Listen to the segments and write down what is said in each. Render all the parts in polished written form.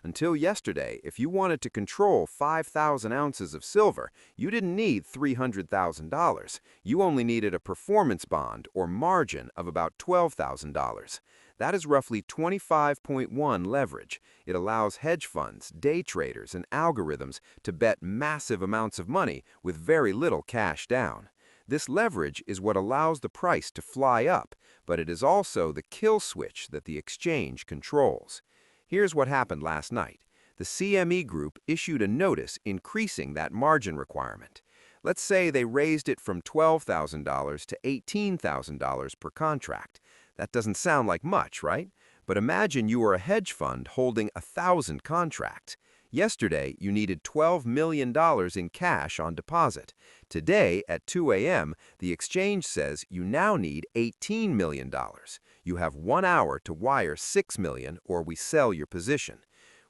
Until yesterday, if you wanted to control 5,000 ounces of silver, you didn't need $300,000. You only needed a performance bond or margin of about $12,000. That is roughly 25.1 leverage. It allows hedge funds, day traders, and algorithms to bet massive amounts of money with very little cash down. This leverage is what allows the price to fly up, but it is also the kill switch that the exchange controls. Here's what happened last night. The CME Group issued a notice increasing that margin requirement. Let's say they raised it from $12,000 to $18,000 per contract. That doesn't sound like much, right? But imagine you were a hedge fund holding 1,000 contracts. Yesterday, you needed $12 million in cash on deposit. Today, at 2 a.m., the exchange says you now need $18 million. You have 1 hour to wire $6 million or we sell your position.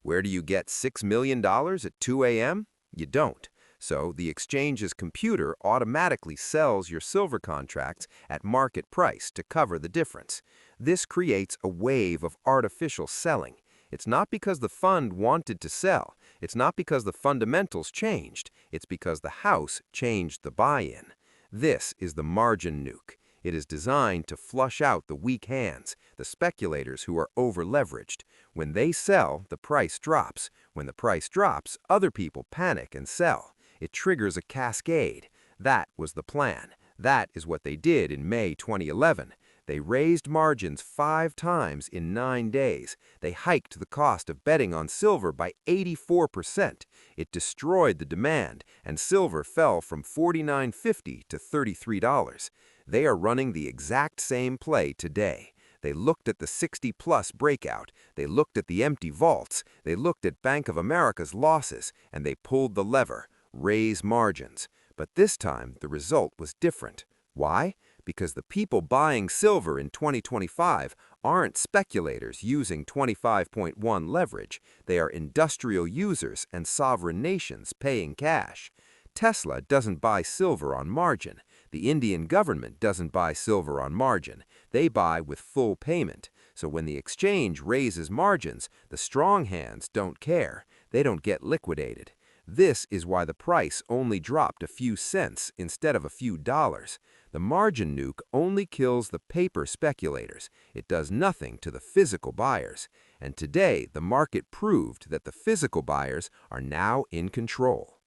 Where do you get $6 million at 2 a.m.? You don't. So the exchange's computer automatically sells your silver contracts at market price to cover the difference. This creates a wave of artificial selling. It's not because the fund wanted to sell. It's not because the fundamentals changed. It's because the house changed the buy-in. This is the margin nuke. It is designed to flush out the weak hands, the speculators who are over-leveraged. When they sell, the price drops. When the price drops, other people panic and sell. It triggers a cascade. That was the plan. That is what they did in May 2011. They raised margins 5 times in 9 days. They hiked the cost of betting on silver by 84%. It destroyed the demand, and silver fell from $49.50 to $33. They are running the exact same play today. They looked at the 60-plus breakout. They looked at the empty vaults. They looked at Bank of America's losses, and they pulled the lever, raise margins. But this time, the result was different. Why? Because the people buying silver in 2025 aren't speculators using 25.1 leverage. They are industrial users and sovereign nations paying cash. Tesla doesn't buy silver on margin. The Indian government doesn't buy silver on margin. They buy with full payment. So when the exchange raises margins, the strong hands don't care. They don't get liquidated. This is why the price only dropped a few cents instead of a few dollars. The margin nuke only kills the paper speculators. It does nothing to the physical buyers. And today, the market proved that the physical buyers are now in control.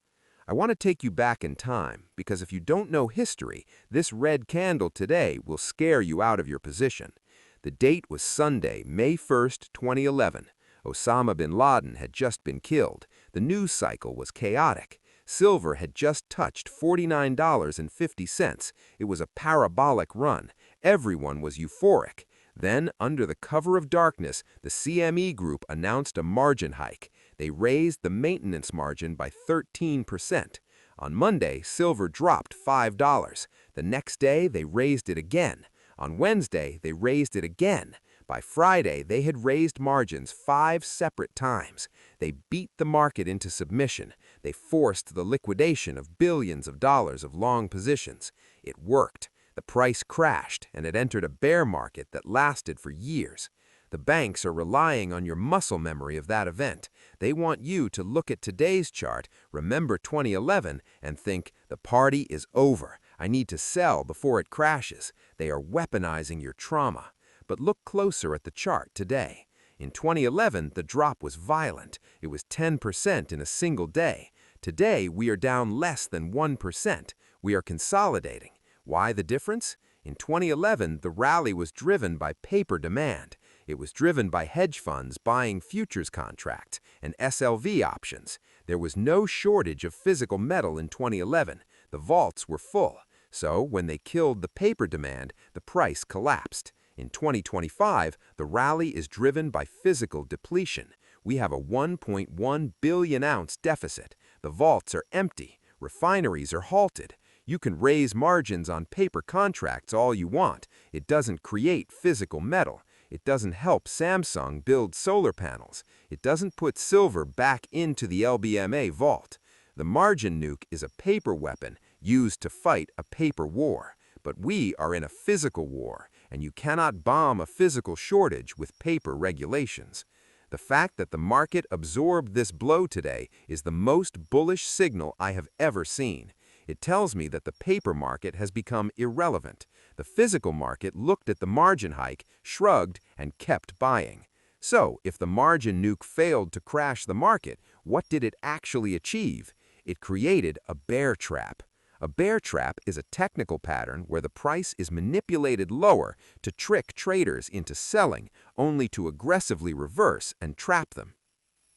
I want to take you back in time, because if you don't know history, this red candle today will scare you out of your position. The date was Sunday, May 1st, 2011. Osama bin Laden had just been killed. The news cycle was chaotic. Silver had just touched $49.50. It was a parabolic run. Everyone was euphoric. Then, under the cover of darkness, the CME Group announced a margin hike. They raised the maintenance margin by 13%. On Monday, silver dropped $5. The next day, they raised it again. On Wednesday, they raised it again. By Friday, they had raised margins 5 separate times. They beat the market into submission. They forced the liquidation of billions of dollars of long positions. It worked. The price crashed, and it entered a bear market that lasted for years. The banks are relying on your muscle memory of that event. They want you to look at today's chart, remember 2011, and think, the party is over. I need to sell before it crashes. They are weaponizing your trauma. But look closer at the chart today. In 2011, the drop was violent. It was 10% in a single day. Today, we are down less than 1%. We are consolidating. Why the difference? In 2011, the rally was driven by paper demand. It was driven by hedge funds buying futures contracts and SLV options. There was no shortage of physical metal in 2011. The vaults were full. So when they killed the paper demand, the price collapsed. In 2025, the rally is driven by physical depletion. We have a 1.1 billion ounce deficit. The vaults are empty. Refineries are halted. You can raise margins on paper contracts all you want. It doesn't create physical metal. It doesn't help Samsung build solar panels. It doesn't put silver back into the LBMA vault. The margin nuke is a paper weapon used to fight a paper war. But we are in a physical war, and you cannot bomb a physical shortage with paper regulations. The fact that the market absorbed this blow today is the most bullish signal I have ever seen. It tells me that the paper market has become irrelevant. The physical market looked at the margin hike, shrugged, and kept buying. So, if the margin nuke failed to crash the market, what did it actually achieve? It created a bear trap. A bear trap is a technical pattern where the price is manipulated lower to trick traders into selling, only to aggressively reverse and trap them.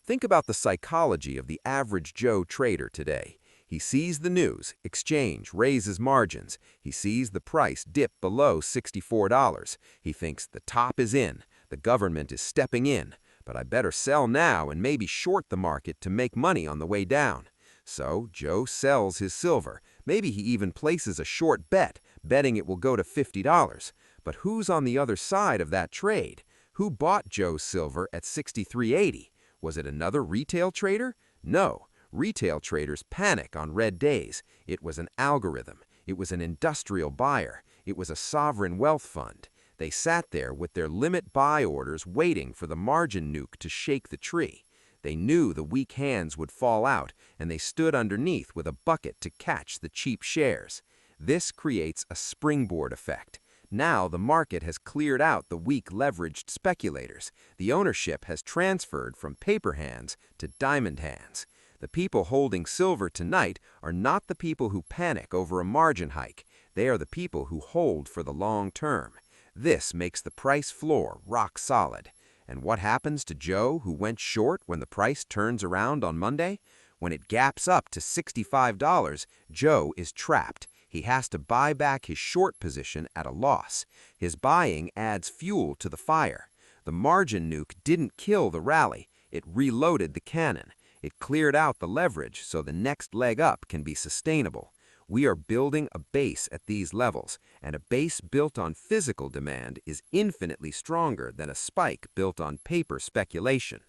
Think about the psychology of the average Joe trader today. He sees the news, exchange raises margins. He sees the price dip below $64. He thinks the top is in, the government is stepping in, but I better sell now and maybe short the market to make money on the way down. So Joe sells his silver. Maybe he even places a short bet, betting it will go to $50. But who's on the other side of that trade? Who bought Joe's silver at $63.80? Was it another retail trader? No. Retail traders panic on red days. It was an algorithm. It was an industrial buyer. It was a sovereign wealth fund. They sat there with their limit buy orders waiting for the margin nuke to shake the tree. They knew the weak hands would fall out, and they stood underneath with a bucket to catch the cheap shares. This creates a springboard effect. Now the market has cleared out the weak leveraged speculators. The ownership has transferred from paper hands to diamond hands. The people holding silver tonight are not the people who panic over a margin hike. They are the people who hold for the long term. This makes the price floor rock solid. And what happens to Joe, who went short when the price turns around on Monday? When it gaps up to $65, Joe is trapped. He has to buy back his short position at a loss. His buying adds fuel to the fire. The margin nuke didn't kill the rally. It reloaded the cannon. It cleared out the leverage so the next leg up can be sustainable. We are building a base at these levels, and a base built on physical demand is infinitely stronger than a spike built on paper speculation.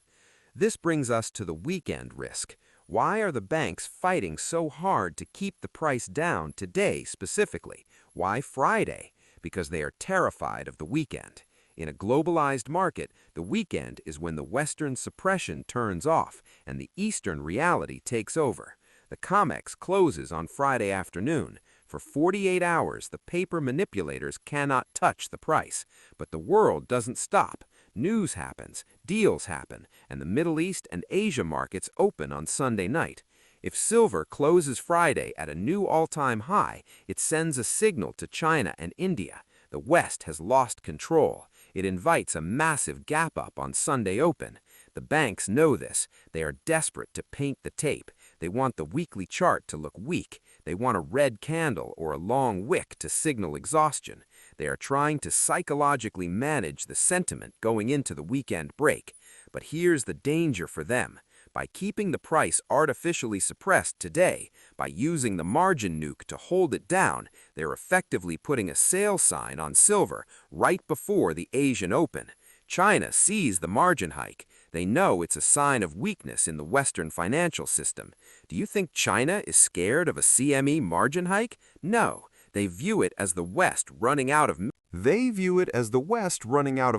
This brings us to the weekend risk. Why are the banks fighting so hard to keep the price down today specifically? Why Friday? Because they are terrified of the weekend. In a globalized market, the weekend is when the Western suppression turns off and the Eastern reality takes over. The COMEX closes on Friday afternoon. For 48 hours, the paper manipulators cannot touch the price. But the world doesn't stop. News happens, deals happen, and the Middle East and Asia markets open on Sunday night. If silver closes Friday at a new all-time high, it sends a signal to China and India. The West has lost control. It invites a massive gap up on Sunday open. The banks know this. They are desperate to paint the tape. They want the weekly chart to look weak. They want a red candle or a long wick to signal exhaustion. They are trying to psychologically manage the sentiment going into the weekend break. But here's the danger for them. By keeping the price artificially suppressed today, by using the margin nuke to hold it down, they're effectively putting a sale sign on silver right before the Asian Open. China sees the margin hike. They know it's a sign of weakness in the Western financial system. Do you think China is scared of a CME margin hike? No. They view it as the West running out of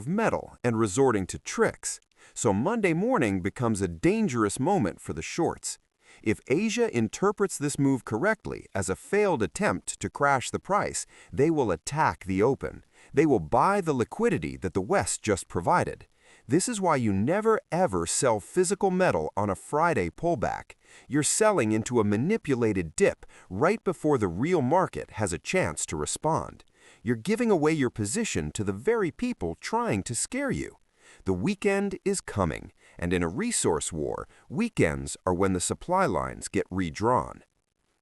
metal and resorting to tricks. So Monday morning becomes a dangerous moment for the shorts. If Asia interprets this move correctly as a failed attempt to crash the price, they will attack the open. They will buy the liquidity that the West just provided. This is why you never ever sell physical metal on a Friday pullback. You're selling into a manipulated dip right before the real market has a chance to respond. You're giving away your position to the very people trying to scare you. The weekend is coming, and in a resource war, weekends are when the supply lines get redrawn.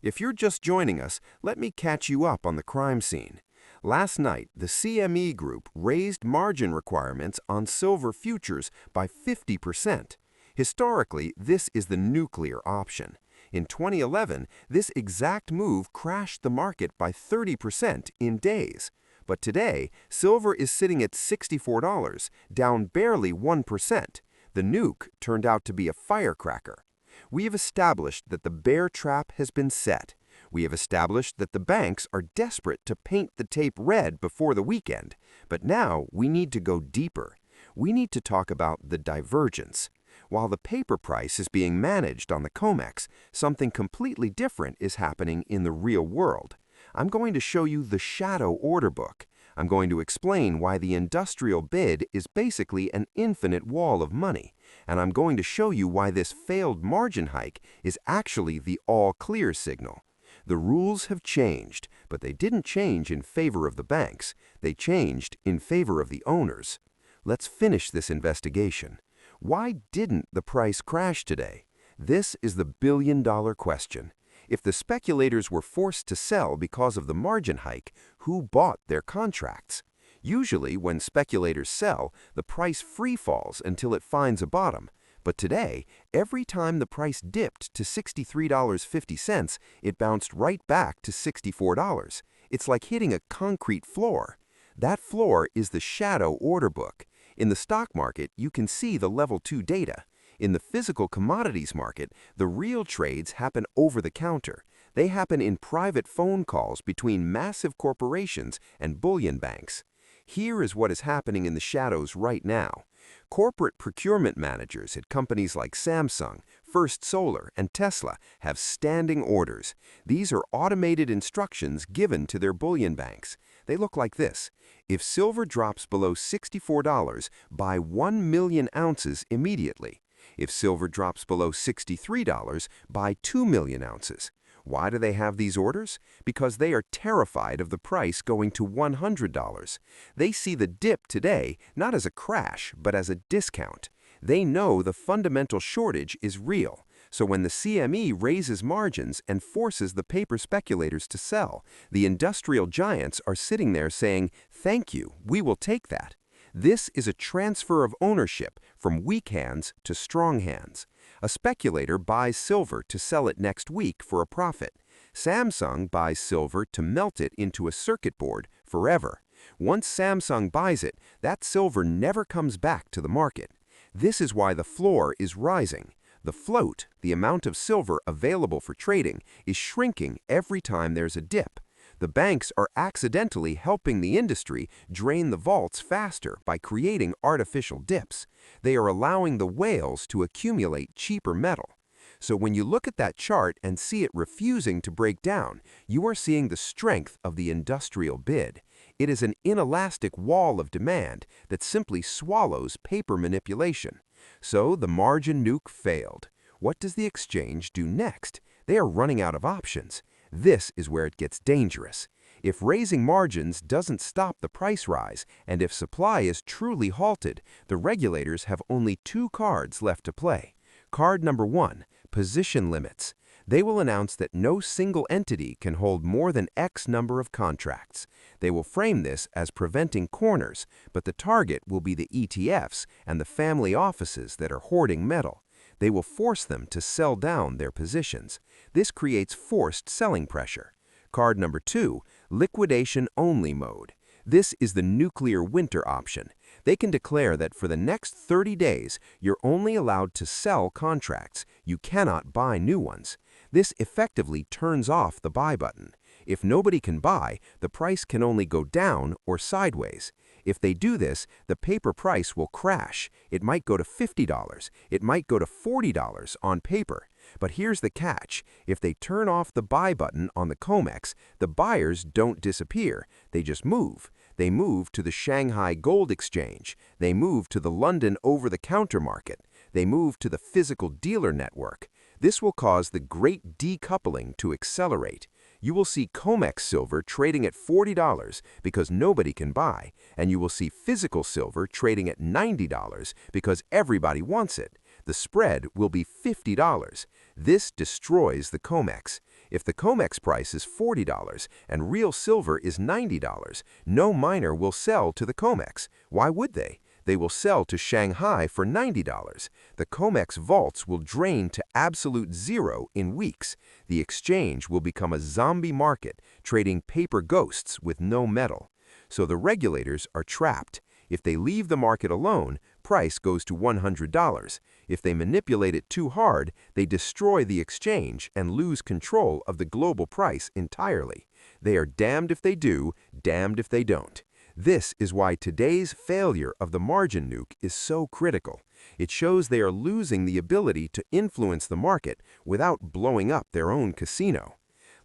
If you're just joining us, let me catch you up on the crime scene. Last night, the CME Group raised margin requirements on silver futures by 50%. Historically, this is the nuclear option. In 2011, this exact move crashed the market by 30% in days. But today, silver is sitting at $64, down barely 1%. The nuke turned out to be a firecracker. We have established that the bear trap has been set. We have established that the banks are desperate to paint the tape red before the weekend. But now we need to go deeper. we need to talk about the divergence. While the paper price is being managed on the COMEX, something completely different is happening in the real world. I'm going to show you the shadow order book. I'm going to explain why the industrial bid is basically an infinite wall of money. And I'm going to show you why this failed margin hike is actually the all-clear signal. The rules have changed, but they didn't change in favor of the banks. They changed in favor of the owners. Let's finish this investigation. Why didn't the price crash today? This is the billion-dollar question. If the speculators were forced to sell because of the margin hike, who bought their contracts? Usually, when speculators sell, the price free falls until it finds a bottom. But today, every time the price dipped to $63.50, it bounced right back to $64. It's like hitting a concrete floor. That floor is the shadow order book. In the stock market, you can see the level 2 data. In the physical commodities market, the real trades happen over the counter. They happen in private phone calls between massive corporations and bullion banks. Here is what is happening in the shadows right now. Corporate procurement managers at companies like Samsung, First Solar, and Tesla have standing orders. These are automated instructions given to their bullion banks. They look like this. If silver drops below $64, buy 1 million ounces immediately. If silver drops below $63, buy 2 million ounces. Why do they have these orders? Because they are terrified of the price going to $100. They see the dip today not as a crash, but as a discount. They know the fundamental shortage is real. So when the CME raises margins and forces the paper speculators to sell, the industrial giants are sitting there saying, "Thank you, we will take that." This is a transfer of ownership from weak hands to strong hands. A speculator buys silver to sell it next week for a profit. Samsung buys silver to melt it into a circuit board forever. Once Samsung buys it, that silver never comes back to the market. This is why the floor is rising. The float, the amount of silver available for trading, is shrinking every time there's a dip. The banks are accidentally helping the industry drain the vaults faster by creating artificial dips. They are allowing the whales to accumulate cheaper metal. So when you look at that chart and see it refusing to break down, you are seeing the strength of the industrial bid. It is an inelastic wall of demand that simply swallows paper manipulation. So the margin nuke failed. What does the exchange do next? They are running out of options. This is where it gets dangerous. If raising margins doesn't stop the price rise, and if supply is truly halted, the regulators have only 2 cards left to play. Card number 1, position limits. They will announce that no single entity can hold more than X number of contracts. They will frame this as preventing corners, but the target will be the ETFs and the family offices that are hoarding metal. They will force them to sell down their positions. This creates forced selling pressure. Card number 2, liquidation-only mode. This is the nuclear winter option. They can declare that for the next 30 days, you're only allowed to sell contracts. You cannot buy new ones. This effectively turns off the buy button. If nobody can buy, the price can only go down or sideways. If they do this, the paper price will crash. It might go to $50. It might go to $40 on paper. But here's the catch. If they turn off the buy button on the COMEX, the buyers don't disappear. They just move. They move to the Shanghai Gold Exchange. They move to the London over-the-counter market. They move to the physical dealer network. This will cause the great decoupling to accelerate. You will see COMEX silver trading at $40 because nobody can buy, and you will see physical silver trading at $90 because everybody wants it. The spread will be $50. This destroys the COMEX. If the COMEX price is $40 and real silver is $90, no miner will sell to the COMEX. Why would they? They will sell to Shanghai for $90. The COMEX vaults will drain to absolute zero in weeks. The exchange will become a zombie market, trading paper ghosts with no metal. So the regulators are trapped. If they leave the market alone, price goes to $100. If they manipulate it too hard, they destroy the exchange and lose control of the global price entirely. They are damned if they do, damned if they don't. This is why today's failure of the margin nuke is so critical. It shows they are losing the ability to influence the market without blowing up their own casino.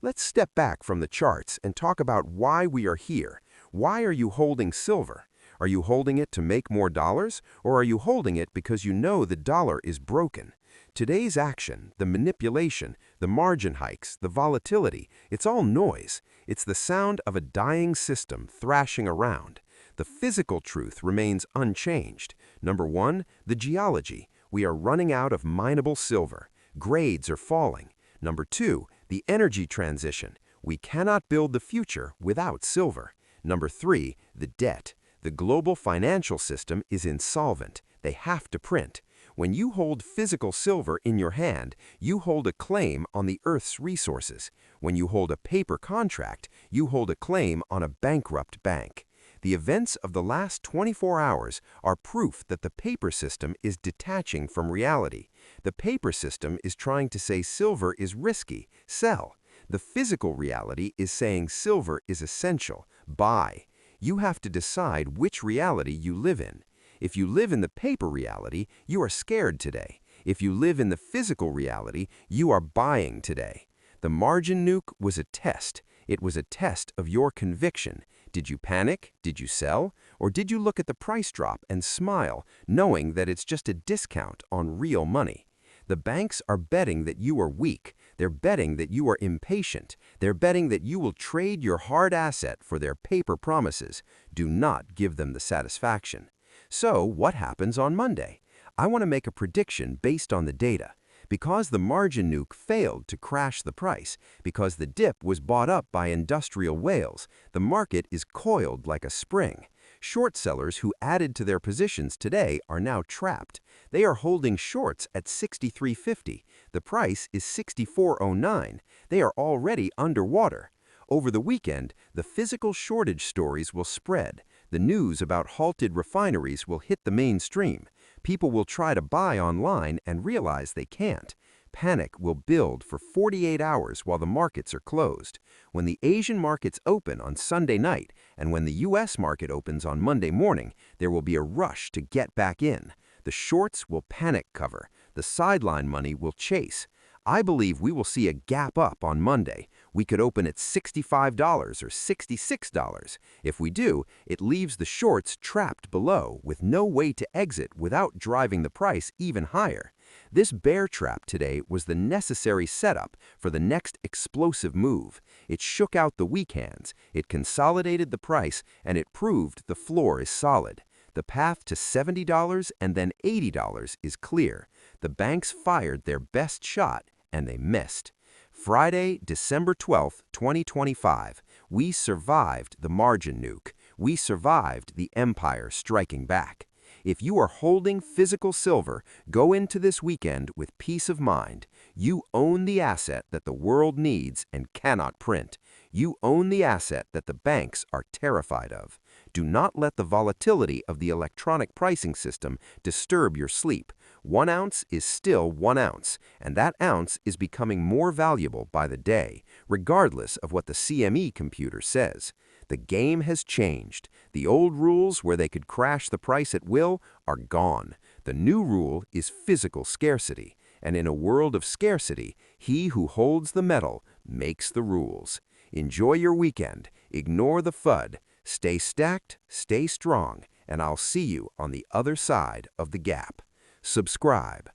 Let's step back from the charts and talk about why we are here. Why are you holding silver? Are you holding it to make more dollars, or are you holding it because you know the dollar is broken? Today's action, the manipulation, the margin hikes, the volatility, it's all noise. It's the sound of a dying system thrashing around. The physical truth remains unchanged. Number one, the geology. We are running out of mineable silver. Grades are falling. Number two, the energy transition. We cannot build the future without silver. Number three, the debt. The global financial system is insolvent. They have to print. When you hold physical silver in your hand, you hold a claim on the Earth's resources. When you hold a paper contract, you hold a claim on a bankrupt bank. The events of the last 24 hours are proof that the paper system is detaching from reality. The paper system is trying to say silver is risky, sell. The physical reality is saying silver is essential, buy. You have to decide which reality you live in. If you live in the paper reality, you are scared today. If you live in the physical reality, you are buying today. The margin nuke was a test. It was a test of your conviction. Did you panic? Did you sell? Or did you look at the price drop and smile, knowing that it's just a discount on real money? The banks are betting that you are weak. They're betting that you are impatient. They're betting that you will trade your hard asset for their paper promises. Do not give them the satisfaction. So, what happens on Monday? I want to make a prediction based on the data. Because the margin nuke failed to crash the price, because the dip was bought up by industrial whales, the market is coiled like a spring. Short sellers who added to their positions today are now trapped. They are holding shorts at 63.50. The price is 64.09. They are already underwater. Over the weekend, the physical shortage stories will spread. The news about halted refineries will hit the mainstream. People will try to buy online and realize they can't. Panic will build for 48 hours while the markets are closed. When the Asian markets open on Sunday night and when the U.S. market opens on Monday morning, there will be a rush to get back in. The shorts will panic cover. The sideline money will chase. I believe we will see a gap up on Monday. We could open at $65 or $66. If we do, it leaves the shorts trapped below with no way to exit without driving the price even higher. This bear trap today was the necessary setup for the next explosive move. It shook out the weak hands, it consolidated the price, and it proved the floor is solid. The path to $70 and then $80 is clear. The banks fired their best shot, and they missed. Friday, December 12, 2025, we survived the margin nuke. We survived the empire striking back. If you are holding physical silver, go into this weekend with peace of mind. You own the asset that the world needs and cannot print. You own the asset that the banks are terrified of. Do not let the volatility of the electronic pricing system disturb your sleep. 1 ounce is still 1 ounce, and that ounce is becoming more valuable by the day, regardless of what the CME computer says. The game has changed. The old rules where they could crash the price at will are gone. The new rule is physical scarcity, and in a world of scarcity, he who holds the metal makes the rules. Enjoy your weekend. Ignore the FUD. Stay stacked, stay strong, and I'll see you on the other side of the gap. Subscribe.